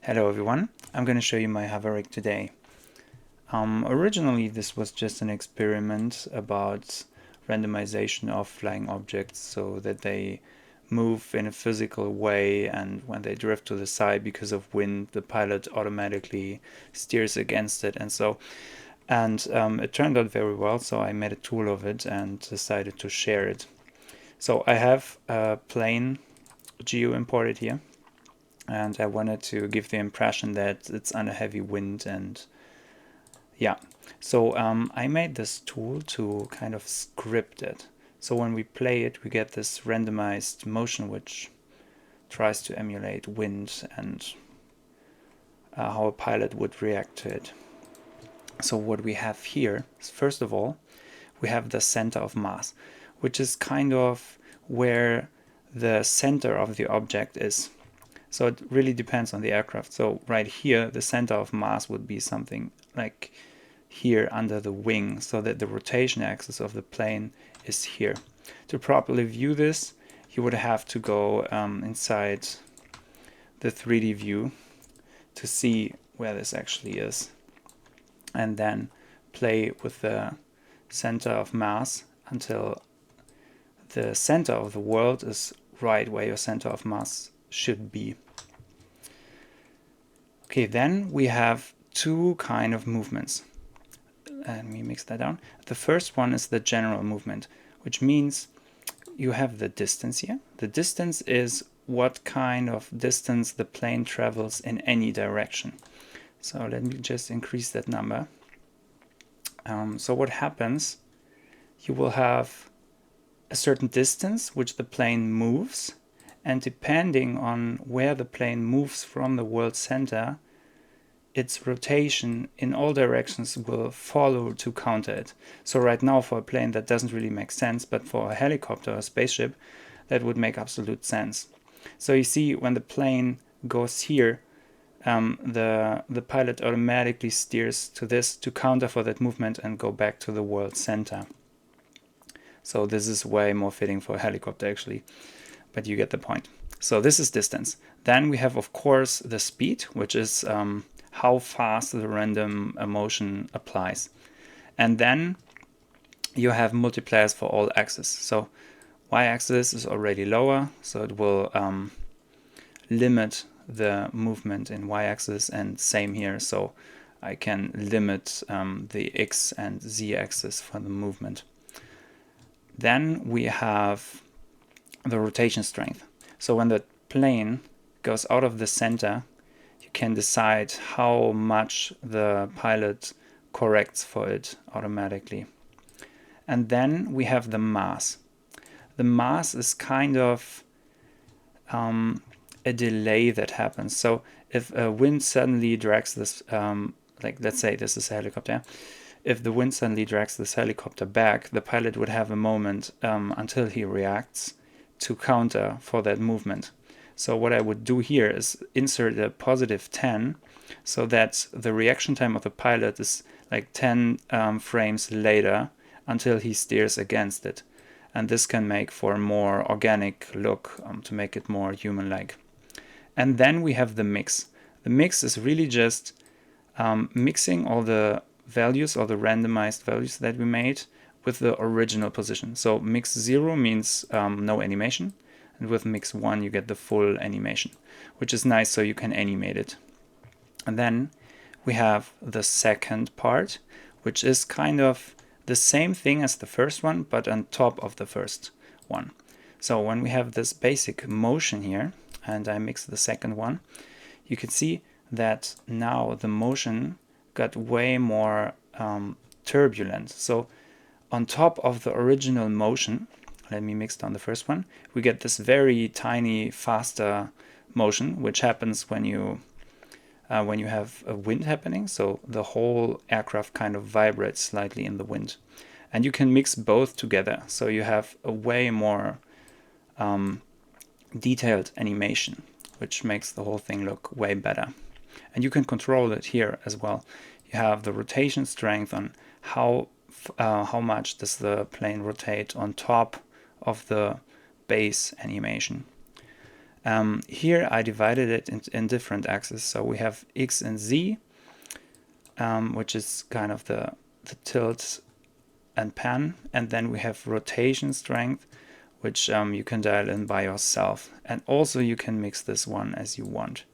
Hello everyone, I'm going to show you my hover today. Originally this was just an experiment about randomization of flying objects so that they move in a physical way, and when they drift to the side because of wind the pilot automatically steers against it and it turned out very well, so I made a tool of it and decided to share it. So I have a plane geo imported here, and I wanted to give the impression that it's under heavy wind. And yeah, so I made this tool to kind of script it. So when we play it, we get this randomized motion which tries to emulate wind and how a pilot would react to it. So what we have here is, first of all, we have the center of mass, which is kind of where the center of the object is. So it really depends on the aircraft. So right here, the center of mass would be something like here under the wing, so that the rotation axis of the plane is here. To properly view this, you would have to go inside the 3D view to see where this actually is, and then play with the center of mass until the center of the world is right where your center of mass should be. Okay, then we have two kind of movements. Let me mix that down. The first one is the general movement, which means you have the distance here. The distance is what kind of distance the plane travels in any direction. So let me just increase that number. So what happens, you will have a certain distance which the plane moves, and depending on where the plane moves from the world center, its rotation in all directions will follow to counter it. So right now, for a plane that doesn't really make sense, but for a helicopter or a spaceship that would make absolute sense. So you see, when the plane goes here, the pilot automatically steers to this to counter for that movement and go back to the world center. So this is way more fitting for a helicopter actually, but you get the point. So this is distance. Then we have, of course, the speed, which is how fast the random motion applies. And then you have multipliers for all axes. So y-axis is already lower, so it will limit the movement in y-axis, and same here, so I can limit the x and z-axis for the movement. Then we have the rotation strength. So when the plane goes out of the center, you can decide how much the pilot corrects for it automatically. And then we have the mass. The mass is kind of a delay that happens. So if a wind suddenly drags this, like let's say this is a helicopter, if the wind suddenly drags this helicopter back, the pilot would have a moment until he reacts to counter for that movement. So what I would do here is insert a positive 10, so that the reaction time of the pilot is like 10 frames later until he steers against it. And this can make for a more organic look, to make it more human-like. And then we have the mix. The mix is really just mixing all the values, or the randomized values that we made, with the original position. So mix 0 means no animation, and with mix 1 you get the full animation, which is nice, so you can animate it. And then we have the second part, which is kind of the same thing as the first one, but on top of the first one. So when we have this basic motion here, and I mix the second one, you can see that now the motion got way more turbulent. So on top of the original motion, let me mix down the first one, we get this very tiny, faster motion, which happens when you have a wind happening. So the whole aircraft kind of vibrates slightly in the wind. And you can mix both together, so you have a way more detailed animation, which makes the whole thing look way better. And you can control it here as well. You have the rotation strength on how much does the plane rotate on top of the base animation. Here I divided it in different axes. So we have X and Z, which is kind of the tilt and pan, and then we have rotation strength, which you can dial in by yourself, and also you can mix this one as you want.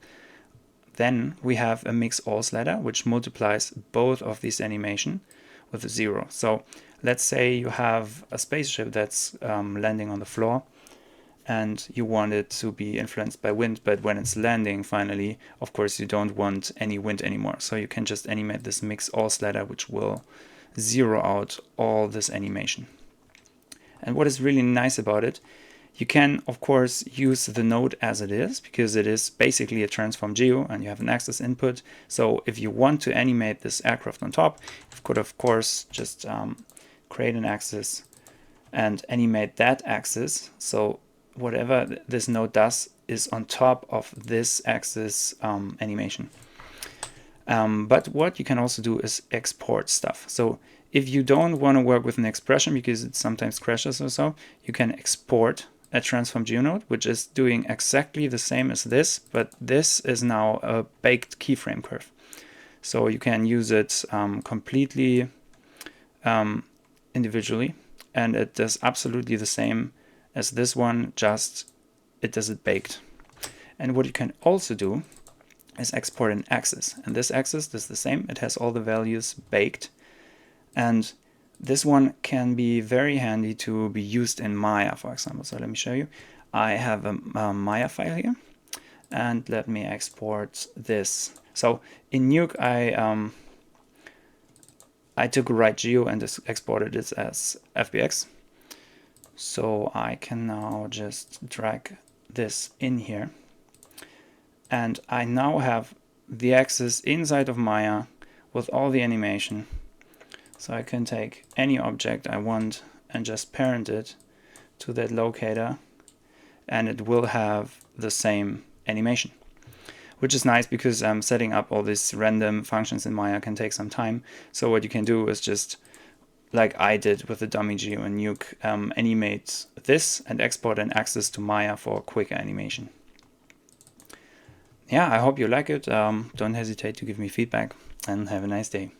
Then we have a mix all slider, which multiplies both of these animation with a 0. So let's say you have a spaceship that's landing on the floor, and you want it to be influenced by wind, but when it's landing finally, of course you don't want any wind anymore. So you can just animate this mix all slider, which will zero out all this animation. And what is really nice about it, you can of course use the node as it is, because it is basically a transform geo and you have an axis input. So if you want to animate this aircraft on top, you could of course just create an axis and animate that axis. So whatever this node does is on top of this axis animation. But what you can also do is export stuff. So if you don't want to work with an expression because it sometimes crashes or so, you can export a transform geonode, which is doing exactly the same as this, but this is now a baked keyframe curve. So you can use it completely individually, and it does absolutely the same as this one, just it does it baked. And what you can also do is export an axis, and this axis does the same. It has all the values baked, and this one can be very handy to be used in Maya, for example. So let me show you. I have a Maya file here, and let me export this. So in Nuke I took a right geo and just exported it as FBX. So I can now just drag this in here, and I now have the axis inside of Maya with all the animation. So I can take any object I want and just parent it to that locator, and it will have the same animation, which is nice because setting up all these random functions in Maya can take some time. So what you can do is just, like I did with the dummy geo in Nuke, animate this and export an axis to Maya for quick animation. Yeah, I hope you like it. Don't hesitate to give me feedback, and have a nice day.